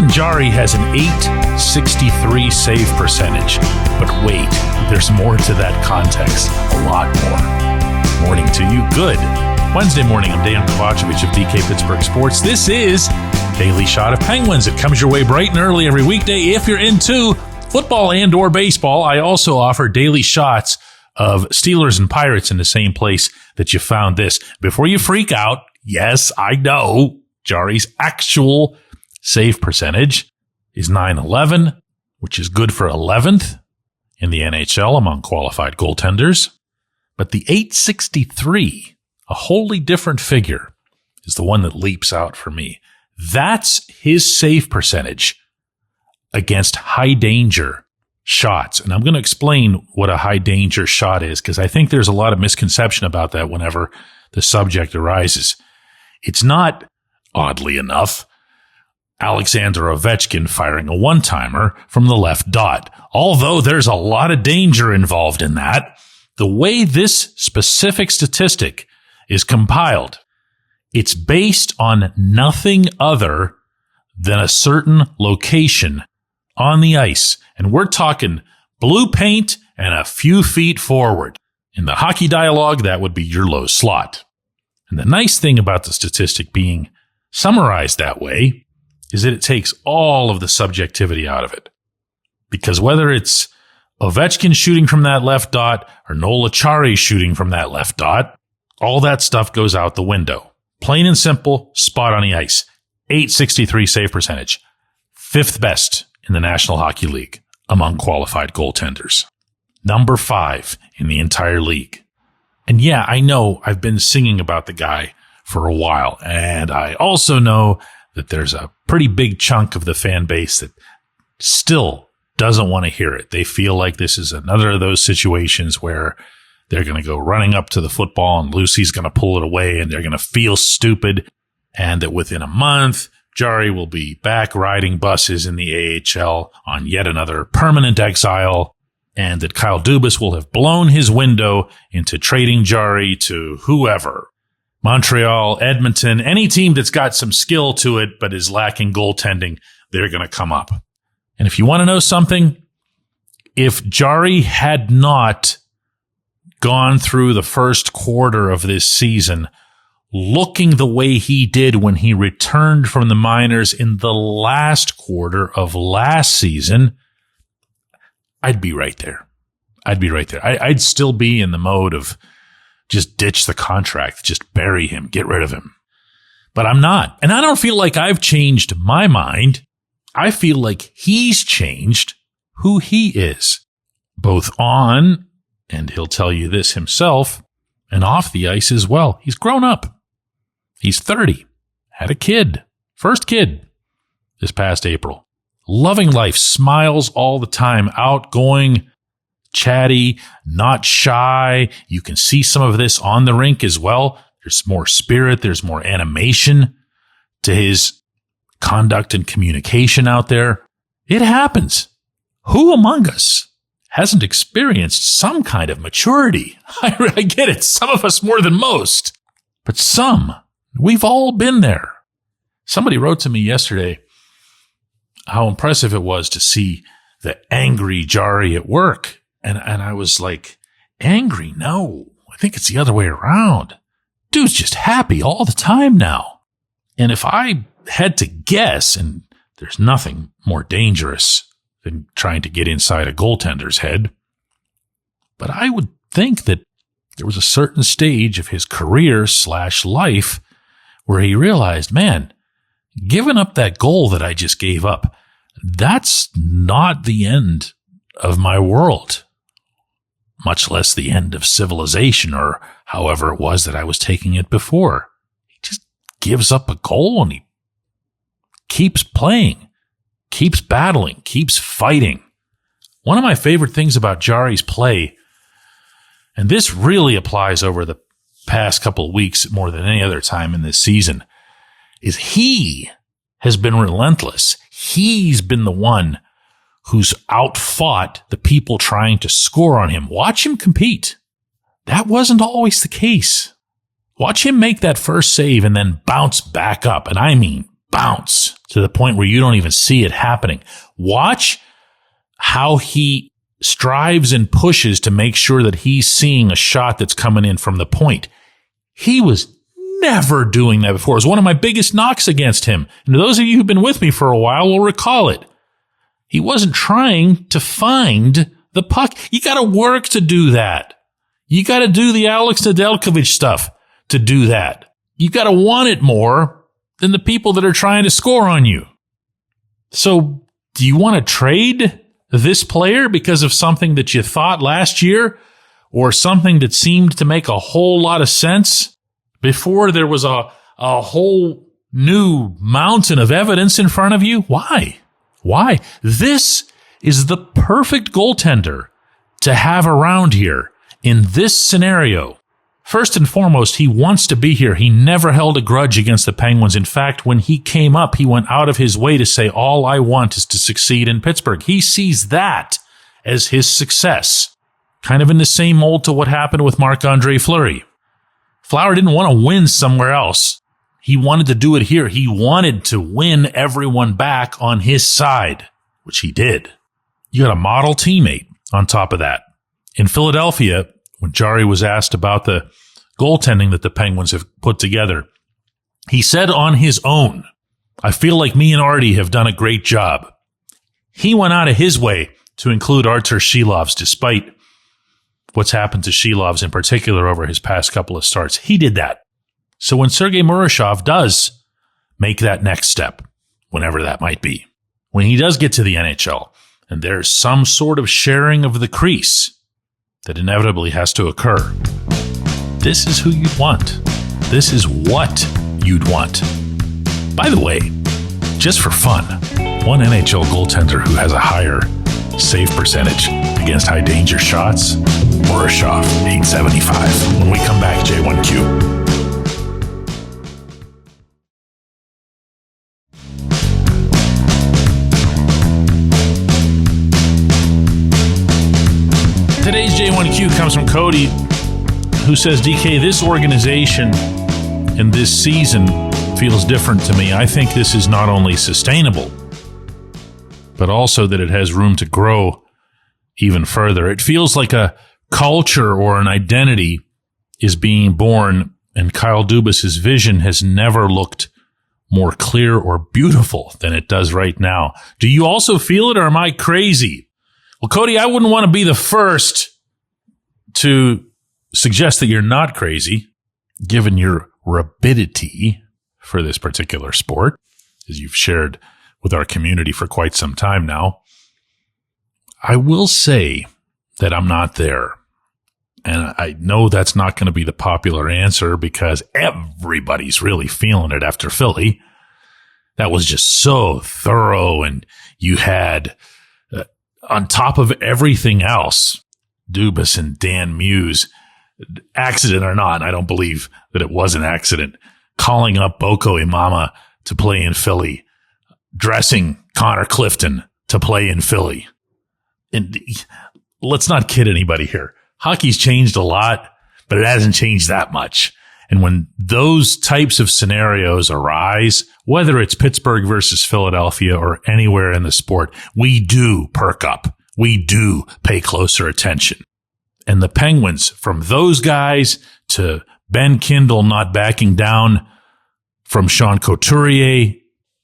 Tristan Jarry has an .863 save percentage. But wait, there's more to that context. A lot more. Morning to you. Good. Wednesday morning, I'm Dejan Kovacevic of DK Pittsburgh Sports. This is Daily Shot of Penguins. It comes your way bright and early every weekday. If you're into football and or baseball, I also offer daily shots of Steelers and Pirates in the same place that you found this. Before you freak out, yes, I know Jarry's actual save percentage is .911, which is good for 11th in the NHL among qualified goaltenders. But the .863, a wholly different figure, is the one that leaps out for me. That's his save percentage against high danger shots. And I'm going to explain what a high danger shot is, because I think there's a lot of misconception about that whenever the subject arises. It's not, oddly enough, Alexander Ovechkin firing a one-timer from the left dot. Although there's a lot of danger involved in that, the way this specific statistic is compiled, it's based on nothing other than a certain location on the ice. And we're talking blue paint and a few feet forward. In the hockey dialogue, that would be your low slot. And the nice thing about the statistic being summarized that way is that it takes all of the subjectivity out of it. Because whether it's Ovechkin shooting from that left dot or Noel Acciari shooting from that left dot, all that stuff goes out the window. Plain and simple, spot on the ice. .863 save percentage. 5th best in the National Hockey League among qualified goaltenders. Number 5 in the entire league. And yeah, I know I've been singing about the guy for a while. And I also know that there's a pretty big chunk of the fan base that still doesn't want to hear it. They feel like this is another of those situations where they're going to go running up to the football and Lucy's going to pull it away and they're going to feel stupid. And that within a month, Jarry will be back riding buses in the AHL on yet another permanent exile. And that Kyle Dubas will have blown his window into trading Jarry to whoever. Montreal, Edmonton, any team that's got some skill to it but is lacking goaltending, they're going to come up. And if you want to know something, if Jarry had not gone through the first quarter of this season looking the way he did when he returned from the minors in the last quarter of last season, I'd be right there. I'd still be in the mode of just ditch the contract, just bury him, get rid of him. But I'm not. And I don't feel like I've changed my mind. I feel like he's changed who he is, both on, and he'll tell you this himself, and off the ice as well. He's grown up. He's 30, had a kid, first kid this past April. Loving life, smiles all the time, outgoing, chatty, not shy. You can see some of this on the rink as well. There's more spirit. There's more animation to his conduct and communication out there. It happens. Who among us hasn't experienced some kind of maturity? I get it. Some of us more than most, but some, we've all been there. Somebody wrote to me yesterday how impressive it was to see the angry Jarry at work. And I was like, angry? No, I think it's the other way around. Dude's just happy all the time now. And if I had to guess, and there's nothing more dangerous than trying to get inside a goaltender's head, but I would think that there was a certain stage of his career/life where he realized, man, giving up that goal that I just gave up, that's not the end of my world, much less the end of civilization or however it was that I was taking it before. He just gives up a goal and he keeps playing, keeps battling, keeps fighting. One of my favorite things about Jarry's play, and this really applies over the past couple of weeks more than any other time in this season, is he has been relentless. He's been the one who's outfought the people trying to score on him. Watch him compete. That wasn't always the case. Watch him make that first save and then bounce back up. And I mean bounce to the point where you don't even see it happening. Watch how he strives and pushes to make sure that he's seeing a shot that's coming in from the point. He was never doing that before. It was one of my biggest knocks against him. And those of you who've been with me for a while will recall it. He wasn't trying to find the puck. You got to work to do that. You got to do the Alex Nedeljkovic stuff to do that. You got to want it more than the people that are trying to score on you. So do you want to trade this player because of something that you thought last year or something that seemed to make a whole lot of sense before there was a whole new mountain of evidence in front of you? Why? Why? This is the perfect goaltender to have around here in this scenario. First and foremost, he wants to be here. He never held a grudge against the Penguins. In fact, when he came up, he went out of his way to say, all I want is to succeed in Pittsburgh. He sees that as his success. Kind of in the same mold to what happened with Marc-Andre Fleury. Flower didn't want to win somewhere else. He wanted to do it here. He wanted to win everyone back on his side, which he did. You got a model teammate on top of that. In Philadelphia, when Jarry was asked about the goaltending that the Penguins have put together, he said on his own, I feel like me and Artie have done a great job. He went out of his way to include Artur Shilovs, despite what's happened to Shilovs in particular over his past couple of starts. He did that. So when Sergei Murashov does make that next step, whenever that might be, when he does get to the NHL, and there's some sort of sharing of the crease that inevitably has to occur, this is who you'd want. This is what you'd want. By the way, just for fun, one NHL goaltender who has a higher save percentage against high danger shots, Murashov, 875. When we come back, J1Q. Today's J1Q comes from Cody, who says, DK, this organization and this season feels different to me. I think this is not only sustainable, but also that it has room to grow even further. It feels like a culture or an identity is being born, and Kyle Dubas's vision has never looked more clear or beautiful than it does right now. Do you also feel it, or am I crazy? Well, Cody, I wouldn't want to be the first to suggest that you're not crazy, given your rabidity for this particular sport, as you've shared with our community for quite some time now. I will say that I'm not there. And I know that's not going to be the popular answer because everybody's really feeling it after Philly. That was just so thorough, and you had on top of everything else, Dubas and Dan Muse, accident or not, I don't believe that it was an accident, calling up Boko Imama to play in Philly, dressing Connor Clifton to play in Philly. And let's not kid anybody here. Hockey's changed a lot, but it hasn't changed that much. And when those types of scenarios arise, whether it's Pittsburgh versus Philadelphia or anywhere in the sport, we do perk up. We do pay closer attention. And the Penguins, from those guys to Ben Kindle not backing down, from Sean Couturier,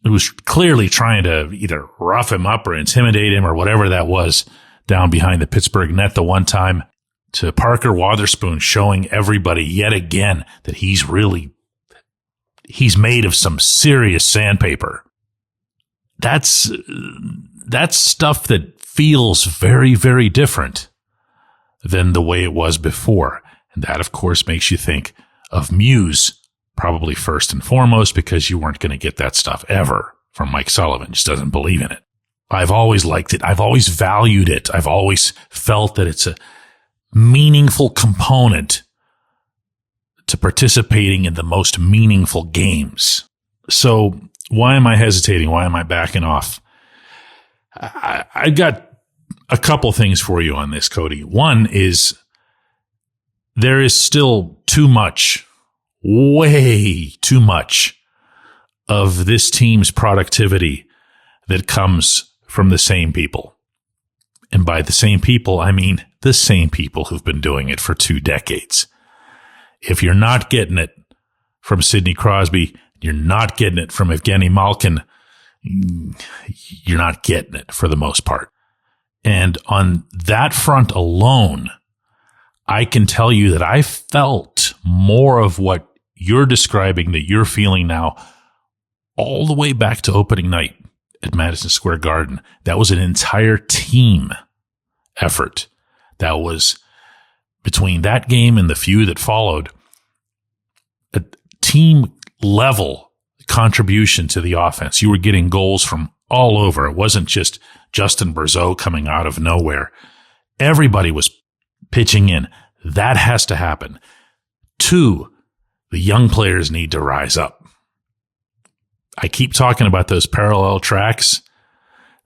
who was clearly trying to either rough him up or intimidate him or whatever that was down behind the Pittsburgh net the one time, to Parker Wotherspoon showing everybody yet again that he's made of some serious sandpaper. That's stuff that feels very, very different than the way it was before. And that, of course, makes you think of Muse, probably first and foremost, because you weren't going to get that stuff ever from Mike Sullivan. Just doesn't believe in it. I've always liked it. I've always valued it. I've always felt that it's a meaningful component to participating in the most meaningful games. So why am I hesitating? Why am I backing off? I got a couple things for you on this, Cody. One is there is still too much, way too much of this team's productivity that comes from the same people. And by the same people, I mean the same people who've been doing it for 2 decades. If you're not getting it from Sidney Crosby, you're not getting it from Evgeny Malkin, you're not getting it for the most part. And on that front alone, I can tell you that I felt more of what you're describing, that you're feeling now, all the way back to opening night at Madison Square Garden. That was an entire team effort. That was, between that game and the few that followed, a team level contribution to the offense. You were getting goals from all over. It wasn't just Justin Brazeau coming out of nowhere. Everybody was pitching in. That has to happen. 2, the young players need to rise up. I keep talking about those parallel tracks.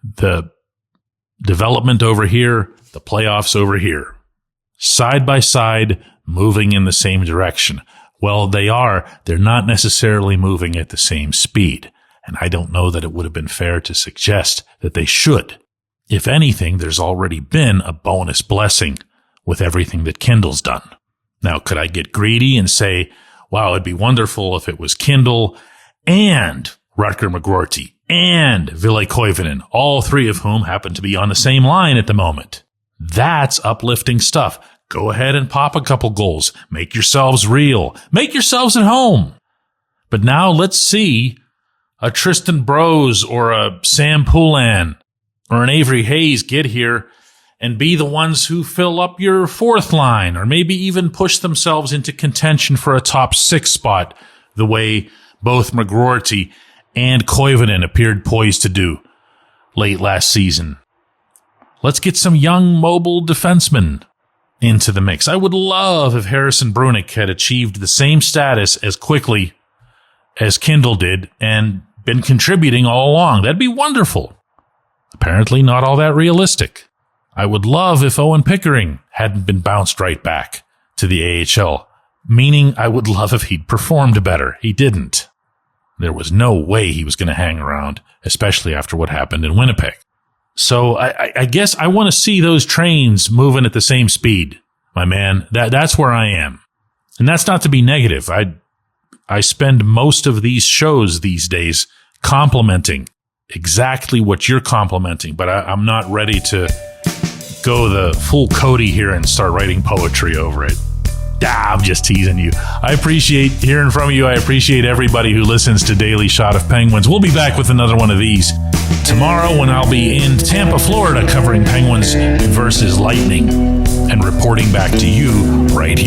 The development over here, the playoffs over here. Side by side, moving in the same direction. Well, they are. They're not necessarily moving at the same speed. And I don't know that it would have been fair to suggest that they should. If anything, there's already been a bonus blessing with everything that Kindle's done. Now, could I get greedy and say, wow, it'd be wonderful if it was Kindle and Rutger McGroarty and Ville Koivunen, all 3 of whom happen to be on the same line at the moment. That's uplifting stuff. Go ahead and pop a couple goals. Make yourselves real. Make yourselves at home. But now let's see a Tristan Brose or a Sam Poulin or an Avery Hayes get here and be the ones who fill up your 4th line, or maybe even push themselves into contention for a top 6 spot, the way both McGroarty and Koivunen appeared poised to do late last season. Let's get some young, mobile defensemen into the mix. I would love if Harrison Brunick had achieved the same status as quickly as Kindle did and been contributing all along. That'd be wonderful. Apparently not all that realistic. I would love if Owen Pickering hadn't been bounced right back to the AHL, meaning I would love if he'd performed better. He didn't. There was no way he was going to hang around, especially after what happened in Winnipeg. So I guess I want to see those trains moving at the same speed, my man. That's where I am. And that's not to be negative. I spend most of these shows these days complimenting exactly what you're complimenting, but I'm not ready to go the full Cody here and start writing poetry over it. I'm just teasing you. I appreciate hearing from you. I appreciate everybody who listens to Daily Shot of Penguins. We'll be back with another one of these tomorrow when I'll be in Tampa, Florida, covering Penguins versus Lightning and reporting back to you right here